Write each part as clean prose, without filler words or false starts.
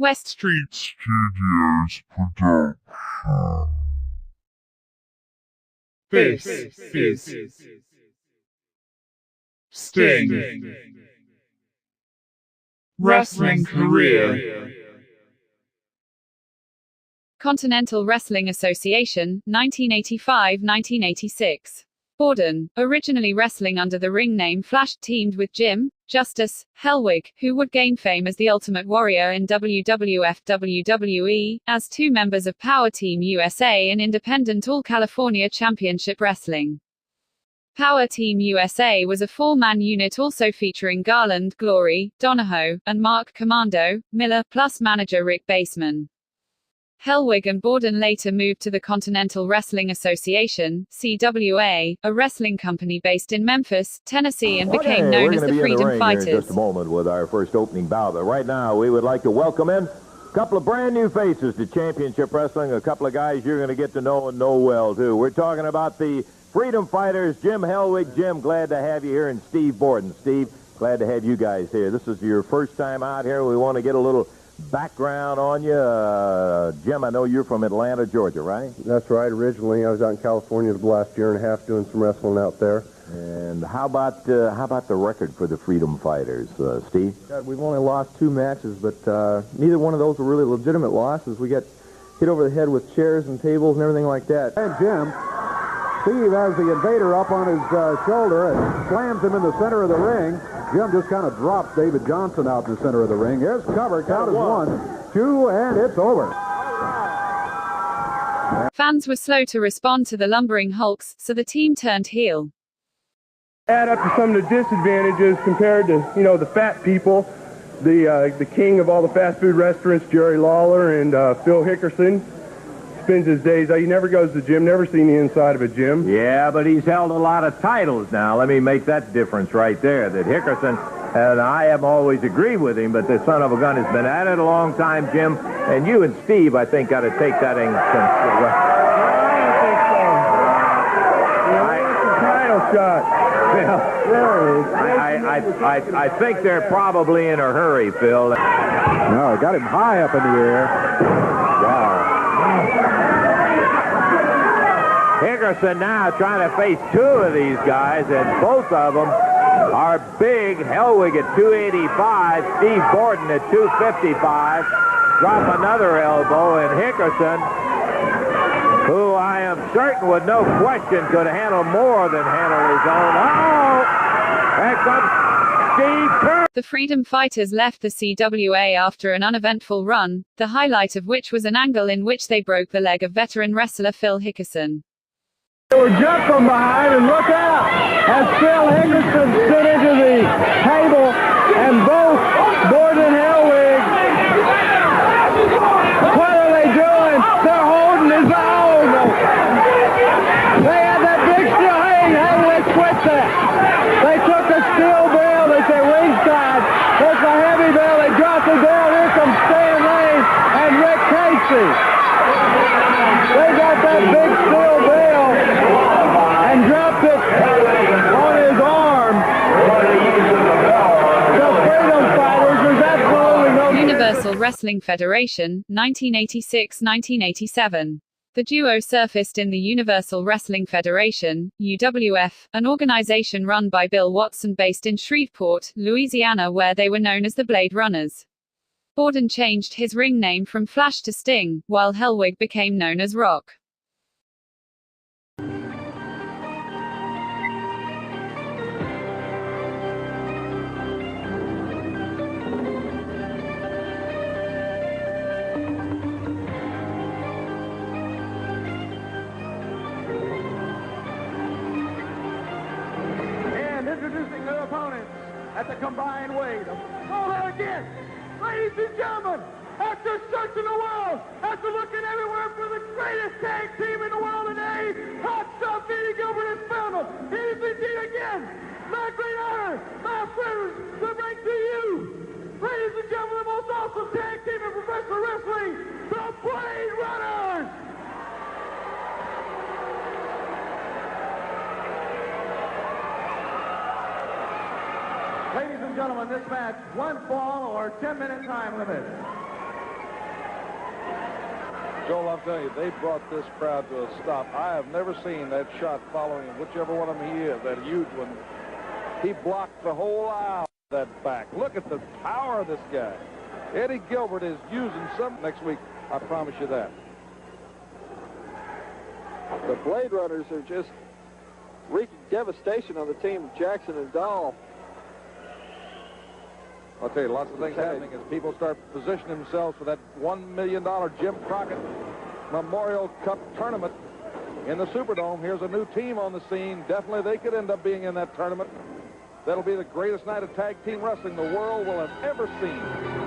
West Street Studios production. This is Sting. Wrestling career. Continental Wrestling Association, 1985-1986. Borden, originally wrestling under the ring name Flash, teamed with Jim Justice Hellwig, who would gain fame as the Ultimate Warrior in WWF/WWE, as two members of Power Team USA in Independent All-California Championship Wrestling. Power Team USA was a four-man unit also featuring Garland, Glory, Donahoe, and Mark Commando Miller, plus manager Rick Baseman. Hellwig and Borden later moved to the Continental Wrestling Association, CWA, a wrestling company based in Memphis, Tennessee, and became known as the Freedom Fighters. In just a moment with our first opening bout, but right now we would like to welcome in a couple of brand new faces to Championship Wrestling, a couple of guys you're going to get to know and know well, too. We're talking about the Freedom Fighters, Jim Hellwig. Jim, glad to have you here, and Steve Borden. Steve, glad to have you guys here. This is your first time out here. We want to get a little background on you. Jim, I know you're from Atlanta, Georgia, right? That's right. Originally, I was out in California the last year and a half doing some wrestling out there. And how about the record for the Freedom Fighters, Steve? God, we've only lost 2 matches, but neither one of those were really legitimate losses. We got hit over the head with chairs and tables and everything like that. And Jim, Steve has the invader up on his shoulder and slams him in the center of the ring. Jim just kind of drops David Johnson out in the center of the ring. Here's cover, count is 1, 2, and it's over. Fans were slow to respond to the lumbering Hulks, so the team turned heel. Add up to some of the disadvantages compared to, the fat people, the king of all the fast food restaurants, Jerry Lawler, and Phil Hickerson. Spends his days, he never goes to the gym, never seen the inside of a gym. Yeah, but he's held a lot of titles now. Let me make that difference right there, that Hickerson, and I have always agreed with him, but the son of a gun has been at it a long time, Jim, and you and Steve, I think, got to take that in consideration. I think they're probably in a hurry, Phil. No, got him high up in the air. Wow. Hickerson now trying to face 2 of these guys, and both of them are big. Hellwig at 285, Steve Borden at 255. Drop another elbow, and Hickerson, who I am certain with no question could handle more than handle his own. Oh! There comes Steve Kerr. The Freedom Fighters left the CWA after an uneventful run, the highlight of which was an angle in which they broke the leg of veteran wrestler Phil Hickerson. They were jumped from behind, and look out as Phil Hickerson stood into the table, and both Borden and Hellwig. What are they doing? They're holding his own. They had that big steel. Hey, let's quit that. They took a steel bell. They said ringside. There's a heavy bell. They dropped it down. Here comes Stan Lane and Rick Casey. They got that big steel bell and dropped it on his arm. The Freedom Fighters, there's absolutely no... Universal Wrestling Federation, 1986-1987. The duo surfaced in the Universal Wrestling Federation, UWF, an organization run by Bill Watson based in Shreveport, Louisiana, where they were known as the Blade Runners. Borden changed his ring name from Flash to Sting, while Hellwig became known as Rock. Introducing their opponents at the combined weight of... Oh, there again! Ladies and gentlemen, after searching the world, after looking everywhere for the greatest tag team in the world today, Hot Stuff, Eddie Gilbert and Spellman, it is indeed again my great honor, my friends, to bring to you, ladies and gentlemen, the most awesome tag team in professional wrestling, the Blade Runners! Ladies and gentlemen, this match, 1 fall or 10-minute time limit. Joel, I'm telling you, they brought this crowd to a stop. I have never seen that shot following him, whichever one of them he is, that huge one. He blocked the whole aisle of that back. Look at the power of this guy. Eddie Gilbert is using some next week. I promise you that. The Blade Runners are just wreaking devastation on the team of Jackson and Dahl. I'll tell you, lots of things happening as people start positioning themselves for that $1 million Jim Crockett Memorial Cup tournament in the Superdome. Here's a new team on the scene. Definitely they could end up being in that tournament. That'll be the greatest night of tag team wrestling the world will have ever seen.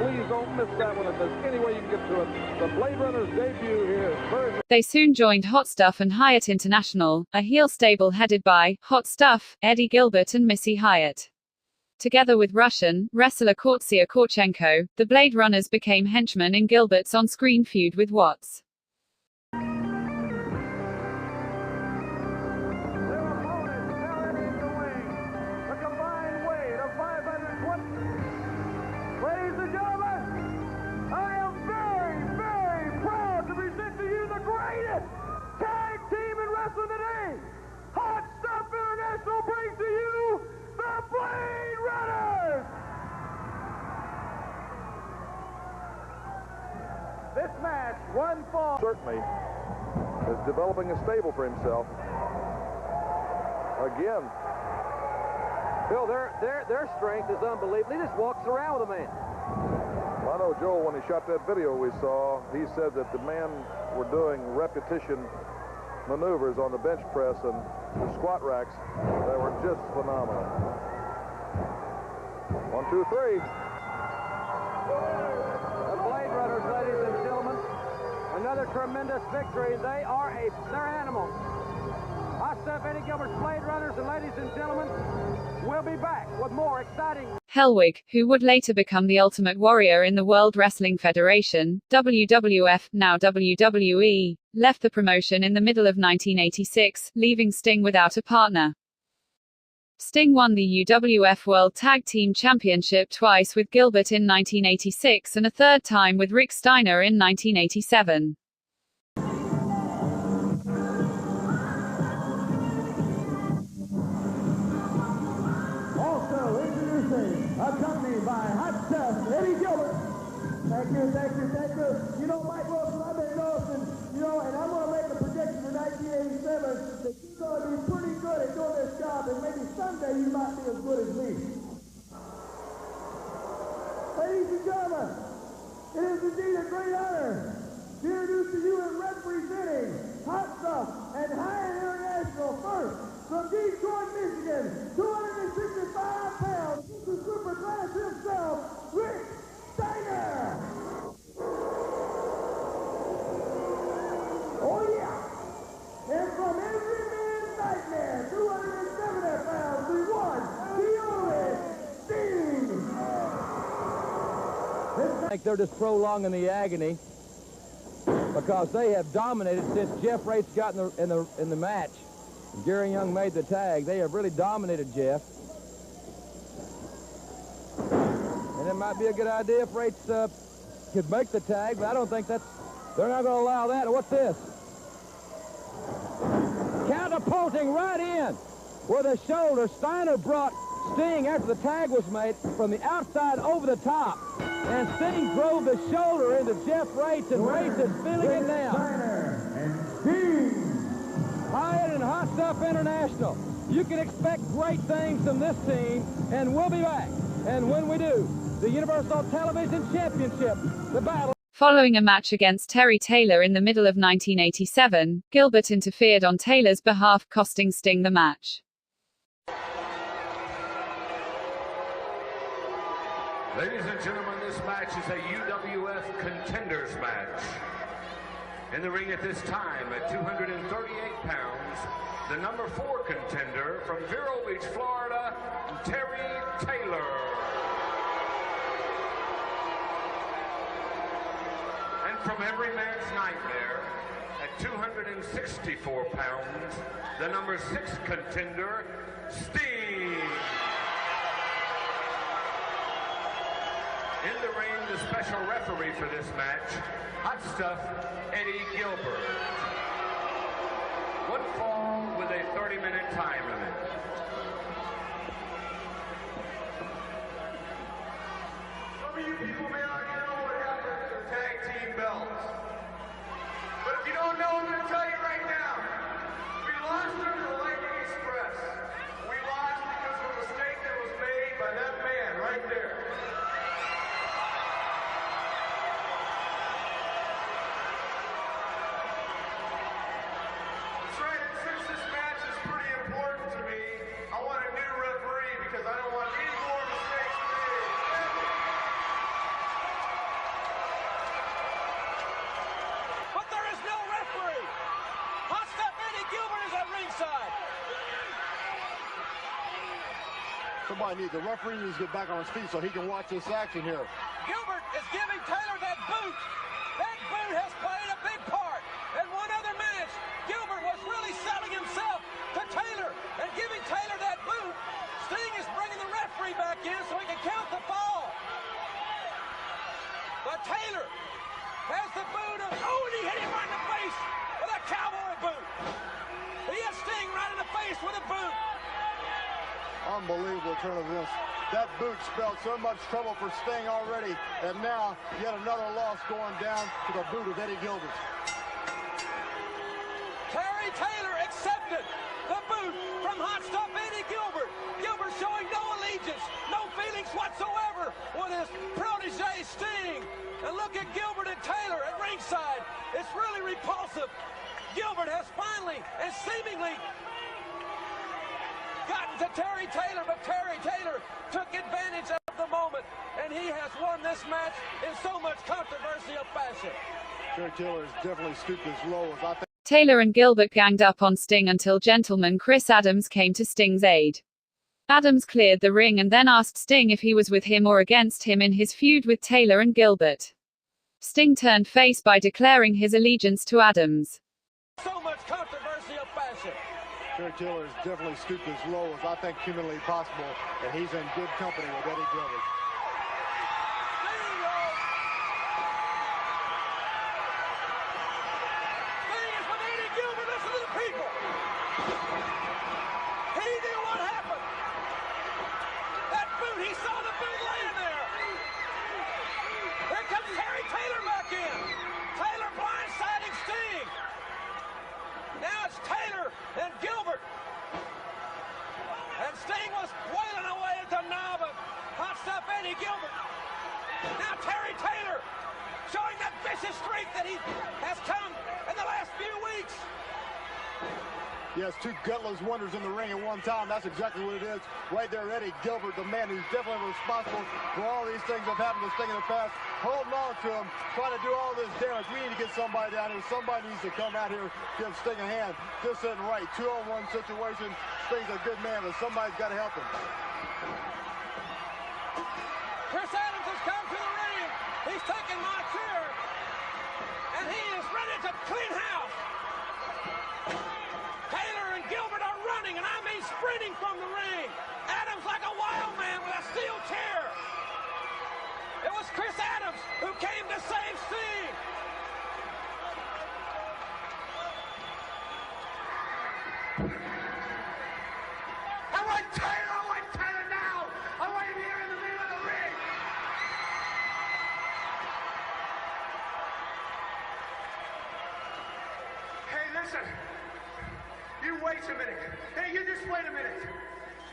Please don't miss that one if there's any way you can get to it. The Blade Runners debut here is Thursday. They soon joined Hot Stuff and Hyatt International, a heel stable headed by Hot Stuff, Eddie Gilbert and Missy Hyatt. Together with Russian wrestler Kortsia Korchenko, the Blade Runners became henchmen in Gilbert's on-screen feud with Watts. Today, Hot Stuff International brings to you the Blade Runners! This match, one fall. Certainly is developing a stable for himself. Again. Bill, their strength is unbelievable. He just walks around with a man. I know Joel, when he shot that video we saw, he said that the men were doing repetition maneuvers on the bench press and the squat racks that were just phenomenal. 1, 2, 3. The Blade Runners, ladies and gentlemen, another tremendous victory. They're animals. Hot Stuff, Eddie Gilbert's Blade Runners, and ladies and gentlemen, we'll be back with more exciting. Hellwig, who would later become the Ultimate Warrior in the World Wrestling Federation, WWF, now WWE, left the promotion in the middle of 1986, leaving Sting without a partner. Sting won the UWF World Tag Team Championship twice with Gilbert in 1986 and a third time with Rick Steiner in 1987. Accompanied by Hot Stuff, Eddie Gilbert. Thank you. You know, Mike Wilson, I've been noticing, and I'm going to make a prediction for 1987 that you're going to be pretty good at doing this job, and maybe someday you might be as good as me. Ladies and gentlemen, it is indeed a great honor to introduce to you and representing Hot Stuff and Hyatt International first from Detroit, Michigan, 265 pounds, the superclass himself, Rick Steiner. Oh yeah. And from every man's nightmare, 270 pounds, the one, the only, Sting. I think they're just prolonging the agony because they have dominated since Jeff Rates got in the match. Gary Young made the tag. They have really dominated Jeff. And it might be a good idea if Rates could make the tag, but I don't think they're not going to allow that. What's this? Catapulting right in with a shoulder. Steiner brought Sting after the tag was made from the outside over the top. And Sting drove the shoulder into Jeff Rates, and Rates is feeling it now. Steiner and Sting. Hyatt and Hot Stuff International. You can expect great things from this team, and we'll be back. And when we do, the Universal Television Championship, the battle. Following a match against Terry Taylor in the middle of 1987, Gilbert interfered on Taylor's behalf, costing Sting the match. Ladies and gentlemen, this match is a UWF Contenders match. In the ring at this time, at 238 pounds, the number 4 contender from Vero Beach, Florida, Terry Taylor. And from every man's nightmare, at 264 pounds, the number 6 contender, Sting. In the ring, the special referee for this match, Hot Stuff Eddie Gilbert. One fall with a 30-minute time limit. Some of you people may already know what happened to the tag team belts. But if you don't know, I'm going to tell you right now. We lost to the Lightning Express. We lost because of a mistake that was made by that man right there. That's right, and since this match is pretty important to me, I want a new referee because I don't want any more mistakes made. But there is no referee. Hot Stuff Eddie Gilbert is at ringside. The referee needs to get back on his feet so he can watch this action here. Gilbert is giving Taylor that boot. That boot has played a big part. In one other match, Gilbert was really selling himself to Taylor and giving Taylor that boot. Sting is bringing the referee back in so he can count the fall. But Taylor has the boot of, oh, and he hit him right in the face with a cowboy boot. He hit Sting right in the face with a boot. Unbelievable turn of events. That boot spelled so much trouble for Sting already, and now yet another loss going down to the boot of Eddie Gilbert. Terry Taylor accepted the boot from Hot Stuff Eddie Gilbert. Gilbert showing no allegiance, no feelings whatsoever with his protege Sting. And look at Gilbert and Taylor at ringside. It's really repulsive. Gilbert has finally and seemingly gotten to Terry Taylor, but Terry Taylor took advantage of the moment, and he has won this match in so much controversial fashion. Terry Taylor has definitely stooped as low as I think. Taylor and Gilbert ganged up on Sting until gentleman Chris Adams came to Sting's aid. Adams cleared the ring and then asked Sting if he was with him or against him in his feud with Taylor and Gilbert. Sting turned face by declaring his allegiance to Adams. So much controversial fashion. Terry Taylor has definitely stooped as low as I think humanly possible, and he's in good company with Eddie Gilbert. Sting is with Eddie Gilbert. Listen to the people. He knew what happened. That boot, he saw the boot laying there. Here comes Terry Taylor back in. Taylor blindsiding Sting. Now it's Taylor and Gilbert. And Sting was wailing away at the knob of Hot Stuff Eddie Gilbert. Now Terry Taylor showing that vicious streak that he has come in the last few weeks. Yes, two gutless wonders in the ring at one time. That's exactly what it is. Right there, Eddie Gilbert, the man who's definitely responsible for all these things that have happened to Sting in the past, holding on to him, trying to do all this damage. We need to get somebody down here. Somebody needs to come out here, give Sting a hand. This isn't right. 2-on-1 situation. Sting's a good man, but somebody's got to help him. Chris Adams has come to the ring. He's taking my chair, and he is ready to clean house. Taylor and Gilbert are running, and I mean sprinting from the ring. Adams like a wild man with a steel chair. It was Chris Adams who came to save Sting. I want Taylor now! I want him here in the middle of the ring! Hey, listen. You wait a minute. Hey, you just wait a minute.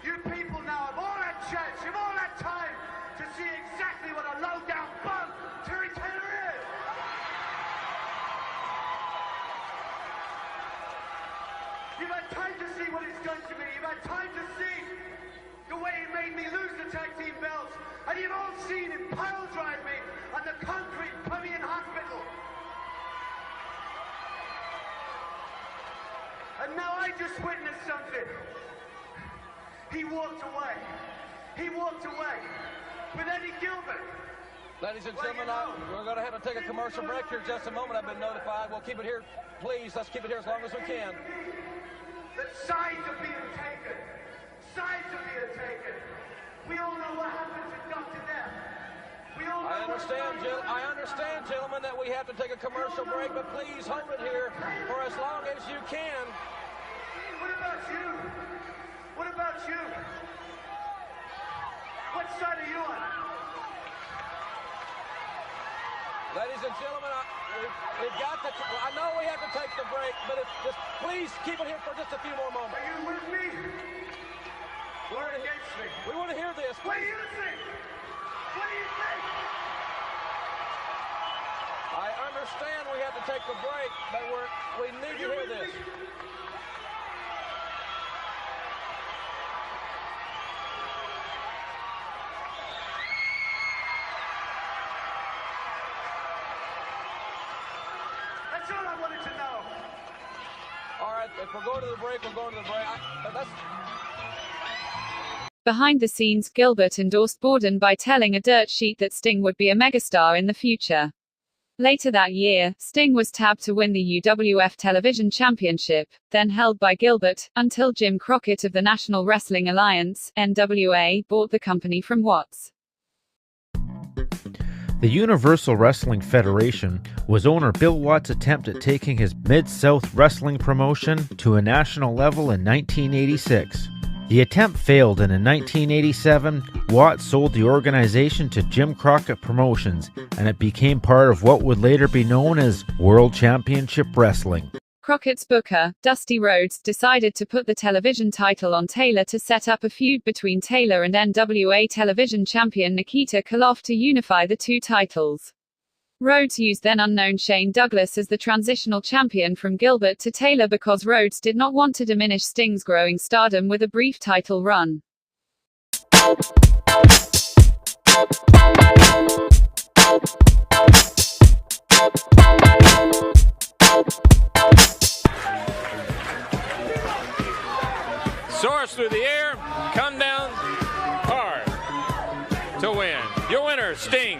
You people now have all that chance, you've all that time to see exactly what a low-down bum Terry Taylor is. You've had time to see what he's done to me. You've had time to see the way he made me lose the tag team belts. And you've all seen him pile drive me on the concrete Pavilion Hospital. And now I just witnessed something. He walked away. He walked away with Eddie Gilbert. Ladies and gentlemen, we're going to have to take a commercial break here in just a moment. I've been notified. We'll keep it here. Please, let's keep it here as long as we can. That sides are being taken. Sides are being taken. We all know what happened to Dr. Death. We I understand, gentlemen, that we have to take a commercial break, but please hold it here for as long as you can. What about you? What about you? What side are you on? Ladies and gentlemen, we've got to. I know we have to take the break, but just please keep it here for just a few more moments. Are you with me? Or against me? We want to hear this. What do you think? What do you think? I understand we have to take the break, but we need to hear this. That's all I wanted to know. All right, if we're going to the break, we're going to the break. Behind the scenes, Gilbert endorsed Borden by telling a dirt sheet that Sting would be a megastar in the future. Later that year, Sting was tabbed to win the UWF Television Championship, then held by Gilbert, until Jim Crockett of the National Wrestling Alliance, NWA, bought the company from Watts. The Universal Wrestling Federation was owner Bill Watts' attempt at taking his Mid-South wrestling promotion to a national level in 1986. The attempt failed, and in 1987, Watts sold the organization to Jim Crockett Promotions, and it became part of what would later be known as World Championship Wrestling. Crockett's booker, Dusty Rhodes, decided to put the television title on Taylor to set up a feud between Taylor and NWA television champion Nikita Koloff to unify the two titles. Rhodes used then unknown Shane Douglas as the transitional champion from Gilbert to Taylor because Rhodes did not want to diminish Sting's growing stardom with a brief title run. Soars through the air, come down hard to win. Your winner, Sting.